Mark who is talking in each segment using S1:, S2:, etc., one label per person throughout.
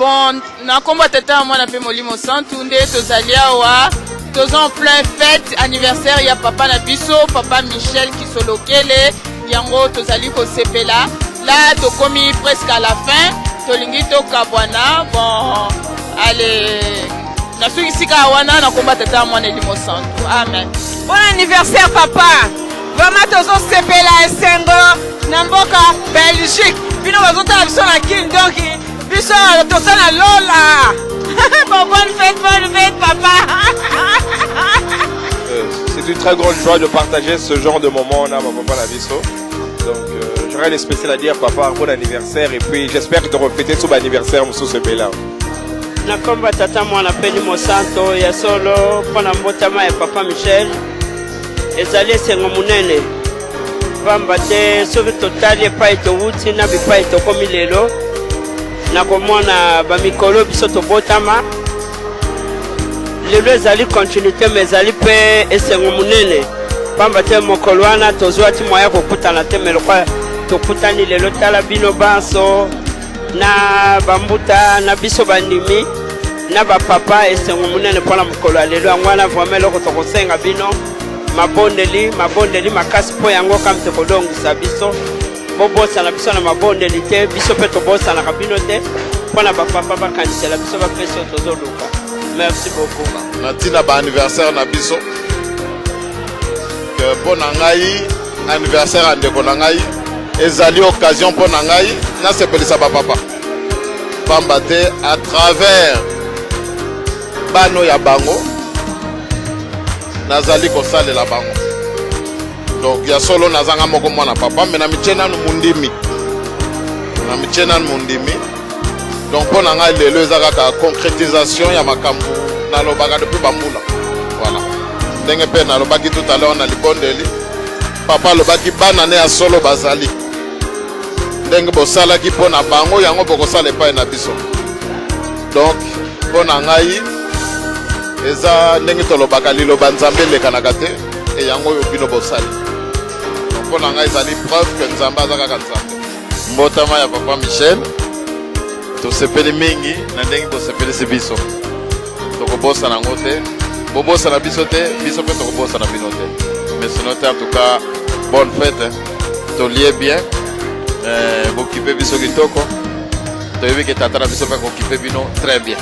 S1: Bon, na komba tata moi na pe molimo santu nde tozali awa toza en plein fête anniversaire ya papa na biso papa Michel Kisolokele yango tozali ko sepela là tokomi presque à la fin tolingi tokabwana bon allez na suki sika wana na komba tata moi na limo santu amen.
S2: Bon anniversaire papa. Vraiment tozo sepela esengo na mboka Belgique. Bino bazotala biso na kin donc biso tozana lola. Bonne fête papa.
S3: C'est une très grande joie de partager ce genre de moment là, papa la biso. Donc j'aurais des spécial à dire papa bon anniversaire et puis j'espère que tu auras fêté son anniversaire monsieur Sebela.
S4: Na komba tata mwana peni mosanto ya solo pona mbotama ya papa Michel. Ezali esengo munene pamba te soki totali epai towuti na bipai tokomi lelo nakomona bamikolo biso tobotama lelo ezali continuité mais ezali mpe esengo munene pamba te mokolo wana tozwaki moya kokutana te melokwa tokutani lelo tala bino banso na bambuta na biso bandimi na bapapa esengo munene mpona mokolo ya lelo yango wana vraimen eloko tokosenga bino mabondeli makasi po yango kam tokodongisa biso bobosana biso na mabondeli te biso mpe tobosanaka bino te mpona bapapa bakanisela biso bapesi oyo tozoluka. Merci beaucoup.
S5: Na ntina baanniversaire na biso ke mpo na ngai anniversaire ya ndeko na ngai ezali occasion mpo na ngai nasepelisa bapapa pamba te à travers bano ya bango nazali kosalela bango donc ya solo nazanga moko mwana papa me na mitie nanu mundimi donc mpo na ngai lelo eza kaka concrétisation ya makambo nalobaka depuis bambula voilà ndenge mpe nalobaki tout à l'heure na libondeli papa alobaki bana ne ya solo bazali ndenge bosalaki mpo na bango yango bokosala epai na biso donc mpo na ngai eza ndenge tolobaka liloba nzambe elekanaka te e yango oyo bino bosali mpo na ngai ezali preuve ke nzambe aza kaka nzambe. Mbotama ya papa Michel tosepeli mingi na ndenge bosepelisi biso tokobosana yango te bobosana biso te biso mpe tokobosana bino te mais sinon te en tout cas bonne fête tolie bien bokipe biso kitoko toyebi ke tata na biso mpe kokipe bino très bien.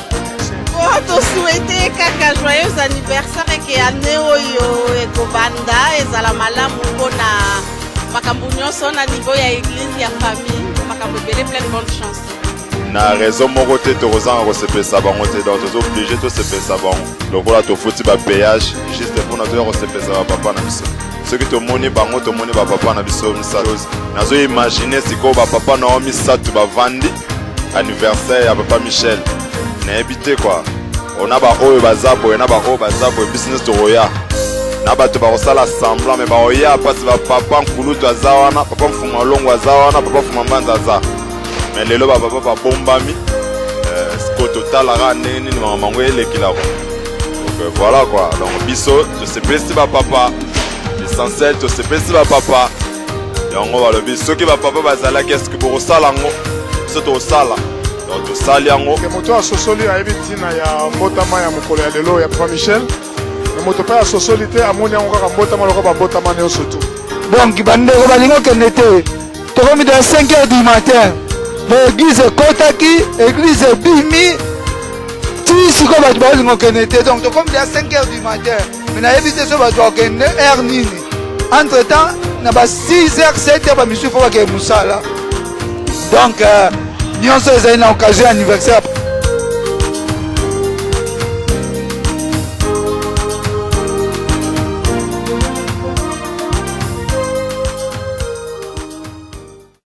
S2: To souhaiter kaka joyeux anniversaire ke ane oyo ekobanda ezala malamu mpona makambo nyonso na niveau ya église ya famille makambo ebele plein de bonne chance.
S5: Na raison moko te tokozanga kosepelisa bango te donc toza oblige tosepelisa bango lokola tofuti bapayage juste mpona toya kosepelisa bapapa na biso soki tomoni bango tomoni bapapa na biso misato nazoimagine sikoyo bapapa nao misato bavandi anniversaire ya papa Michel nayebi te kwa ona baoyo baza boye na baoyo baza boye business tokoya na bato bakosala semblant me baoya mpasi bapapa nkulutu aza wana papa mfuma longo aza wana papa mfuma mbanza aza me lelo bapapa babombami siko totalaka ndenge nini mamango elekilako donc voilà quoi donc biso tosepelisi bapapa l'essentiel tosepelisi bapapa yango balobi soki bapapa bazalaki eske bokosala yango biso tokosala tosali yango
S6: moto asosoli ayebi ntina ya mbotama ya mokolo ya lelo ya papa Michel me moto mpe asosoli te amoni yango kaka mbotama loko babotama nyonso tu
S7: donc bandeko balingi okende te tokomi dans 5h du matin l'église ekotaki église ebimi ti sikoyo bato baolingi okende te donc tokomi dans 5h du matin me nayebi te so bato bakende heure nini entre temps na ba 6h 7h bamisusu fo bakee mosala donc nyonso ezali na occasion anniversaire